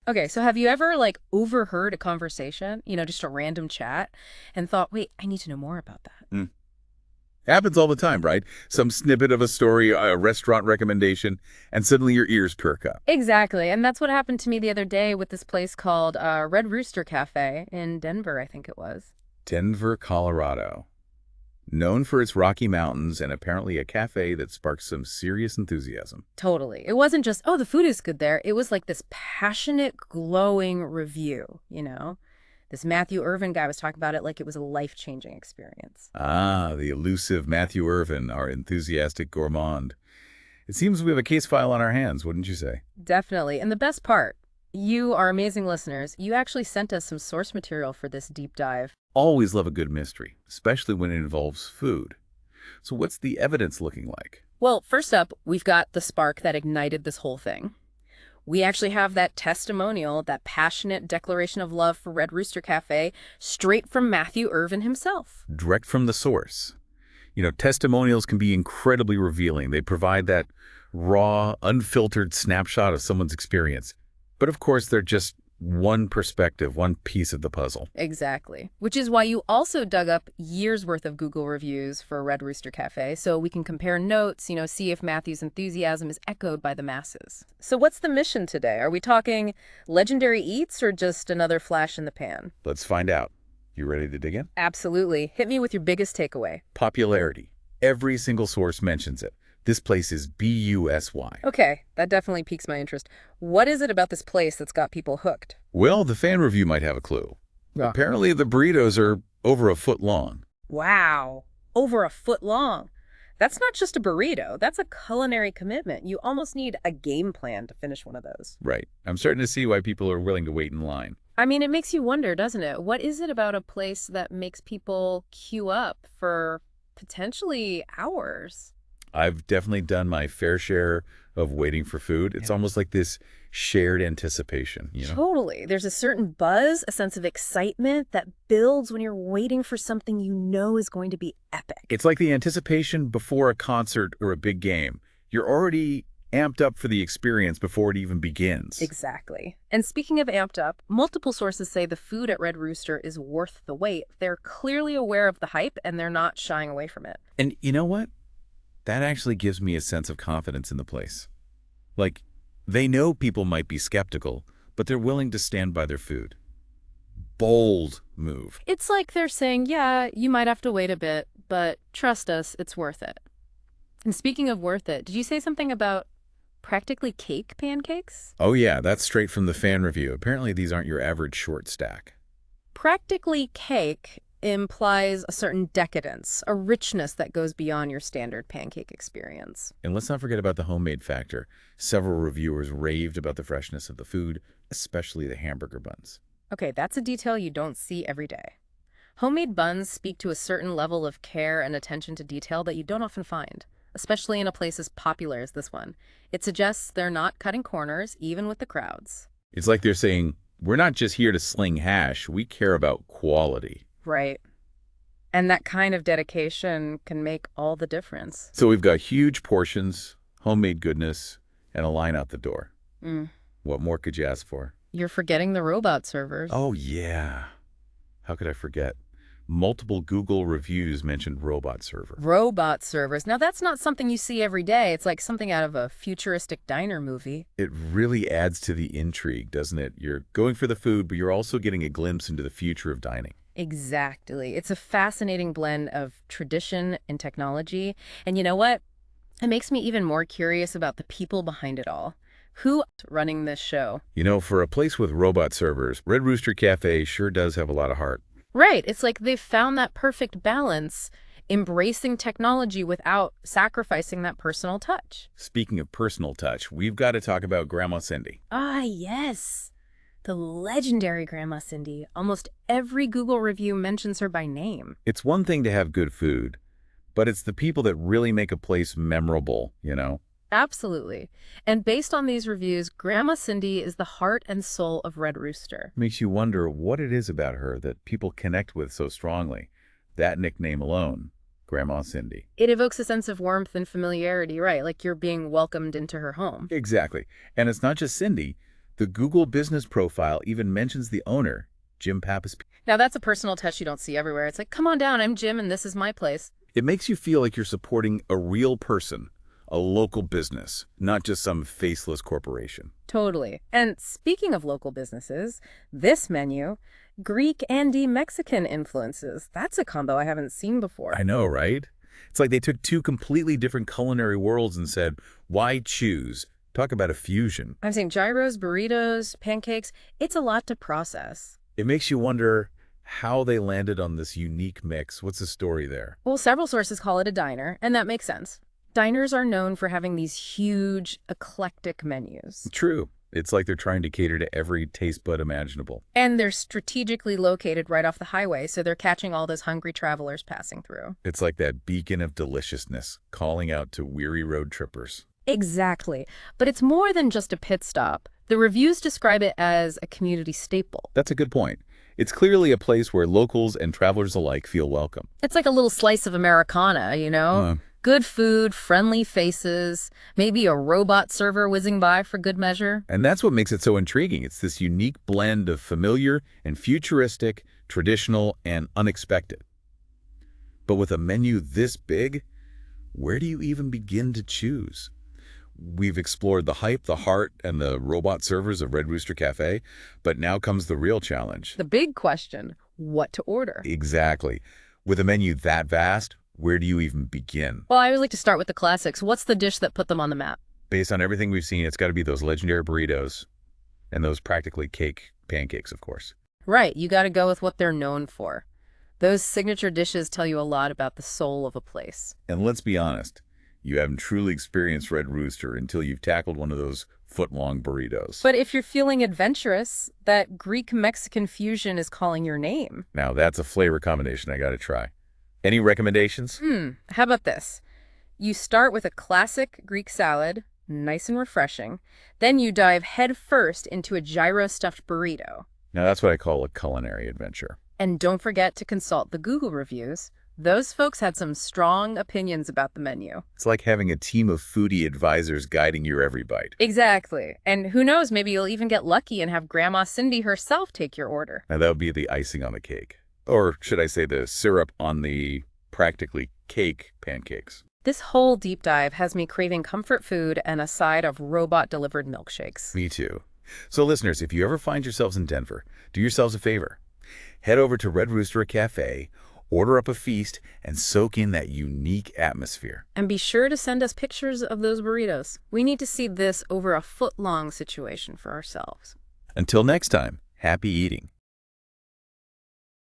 Okay, so have you ever like overheard a conversation, just a random chat, and thought, wait, I need to know more about that? Mm. Happens all the time, right? Some snippet of a story, a restaurant recommendation, and suddenly your ears perk up. Exactly. And that's what happened to me the other day with this place called Red Rooster Cafe in Denver, I think it was. Denver, Colorado. Known for its Rocky Mountains and apparently a cafe that sparks some serious enthusiasm. Totally. It wasn't just, oh, the food is good there. It was like this passionate, glowing review. This Matthew Irvin guy was talking about it like it was a life-changing experience. Ah, the elusive Matthew Irvin, our enthusiastic gourmand. It seems we have a case file on our hands, wouldn't you say? Definitely. And the best part, you are amazing listeners. You actually sent us some source material for this deep dive. Always love a good mystery, especially when it involves food. So what's the evidence looking like? Well, first up, we've got the spark that ignited this whole thing. We actually have that testimonial, that passionate declaration of love for Red Rooster Cafe, straight from Matthew Irvin himself. Direct from the source. Testimonials can be incredibly revealing. They provide that raw, unfiltered snapshot of someone's experience. But of course, they're just one perspective, one piece of the puzzle. Exactly. Which is why you also dug up years worth of Google reviews for Red Rooster Cafe, so we can compare notes, see if Matthew's enthusiasm is echoed by the masses. So what's the mission today? Are we talking legendary eats or just another flash in the pan? Let's find out. You ready to dig in? Absolutely. Hit me with your biggest takeaway. Popularity. Every single source mentions it. This place is BUSY. Okay, that definitely piques my interest. What is it about this place that's got people hooked? Well, the fan review might have a clue. Yeah. Apparently, the burritos are over a foot long. Wow, over a foot long. That's not just a burrito, that's a culinary commitment. You almost need a game plan to finish one of those. Right. I'm starting to see why people are willing to wait in line. I mean, it makes you wonder, doesn't it? What is it about a place that makes people queue up for potentially hours? I've definitely done my fair share of waiting for food. It's almost like this shared anticipation. Totally. There's a certain buzz, a sense of excitement that builds when you're waiting for something you know is going to be epic. It's like the anticipation before a concert or a big game. You're already amped up for the experience before it even begins. Exactly. And speaking of amped up, multiple sources say the food at Red Rooster is worth the wait. They're clearly aware of the hype and they're not shying away from it. And you know what? That actually gives me a sense of confidence in the place. Like, they know people might be skeptical, but they're willing to stand by their food. Bold move. It's like they're saying, yeah, you might have to wait a bit, but trust us, it's worth it. And speaking of worth it, did you say something about practically cake pancakes? Oh yeah, that's straight from the fan review. Apparently these aren't your average short stack. Practically cake implies a certain decadence, a richness that goes beyond your standard pancake experience. And let's not forget about the homemade factor. Several reviewers raved about the freshness of the food, especially the hamburger buns. Okay, that's a detail you don't see every day. Homemade buns speak to a certain level of care and attention to detail that you don't often find, especially in a place as popular as this one. It suggests they're not cutting corners, even with the crowds. It's like they're saying, we're not just here to sling hash, we care about quality. Right. And that kind of dedication can make all the difference. So we've got huge portions, homemade goodness, and a line out the door. Mm. What more could you ask for? You're forgetting the robot servers. Oh, yeah. How could I forget? Multiple Google reviews mentioned robot server. Robot servers. Now, that's not something you see every day. It's like something out of a futuristic diner movie. It really adds to the intrigue, doesn't it? You're going for the food, but you're also getting a glimpse into the future of dining. Exactly. It's a fascinating blend of tradition and technology. And you know what? It makes me even more curious about the people behind it all. Who's running this show? For a place with robot servers, Red Rooster Cafe sure does have a lot of heart. Right. It's like they've found that perfect balance, embracing technology without sacrificing that personal touch. Speaking of personal touch, we've got to talk about Grandma Cindy. Ah, yes. The legendary Grandma Cindy. Almost every Google review mentions her by name. It's one thing to have good food, but it's the people that really make a place memorable. Absolutely. And based on these reviews, Grandma Cindy is the heart and soul of Red Rooster. Makes you wonder what it is about her that people connect with so strongly. That nickname alone, Grandma Cindy. It evokes a sense of warmth and familiarity, right? Like you're being welcomed into her home. Exactly. And it's not just Cindy. The Google business profile even mentions the owner, Jim Pappas. Now, that's a personal touch you don't see everywhere. It's like, come on down, I'm Jim, and this is my place. It makes you feel like you're supporting a real person, a local business, not just some faceless corporation. Totally. And speaking of local businesses, this menu, Greek and Mexican influences. That's a combo I haven't seen before. I know, right? It's like they took two completely different culinary worlds and said, why choose? Talk about a fusion. I'm saying gyros, burritos, pancakes. It's a lot to process. It makes you wonder how they landed on this unique mix. What's the story there? Well, several sources call it a diner, and that makes sense. Diners are known for having these huge, eclectic menus. True. It's like they're trying to cater to every taste bud imaginable. And they're strategically located right off the highway, so they're catching all those hungry travelers passing through. It's like that beacon of deliciousness calling out to weary road trippers. Exactly. But it's more than just a pit stop. The reviews describe it as a community staple. That's a good point. It's clearly a place where locals and travelers alike feel welcome. It's like a little slice of Americana, you know? Good food, friendly faces, maybe a robot server whizzing by for good measure. And that's what makes it so intriguing. It's this unique blend of familiar and futuristic, traditional and unexpected. But with a menu this big, where do you even begin to choose? We've explored the hype, the heart, and the robot servers of Red Rooster Cafe, but now comes the real challenge. The big question, what to order? Exactly. With a menu that vast, where do you even begin? Well, I always like to start with the classics. What's the dish that put them on the map? Based on everything we've seen, it's got to be those legendary burritos and those practically cake pancakes, of course. Right, you got to go with what they're known for. Those signature dishes tell you a lot about the soul of a place. And let's be honest, you haven't truly experienced Red Rooster until you've tackled one of those foot-long burritos. But if you're feeling adventurous, that Greek-Mexican fusion is calling your name. Now, that's a flavor combination I got to try. Any recommendations? How about this? You start with a classic Greek salad, nice and refreshing. Then you dive head first into a gyro-stuffed burrito. Now, that's what I call a culinary adventure. And don't forget to consult the Google reviews. Those folks had some strong opinions about the menu. It's like having a team of foodie advisors guiding your every bite. Exactly. And who knows, maybe you'll even get lucky and have Grandma Cindy herself take your order. Now, that would be the icing on the cake. Or should I say the syrup on the practically cake pancakes. This whole deep dive has me craving comfort food and a side of robot-delivered milkshakes. Me too. So listeners, if you ever find yourselves in Denver, do yourselves a favor. Head over to Red Rooster Cafe, order up a feast, and soak in that unique atmosphere. And be sure to send us pictures of those burritos. We need to see this over a foot-long situation for ourselves. Until next time, happy eating.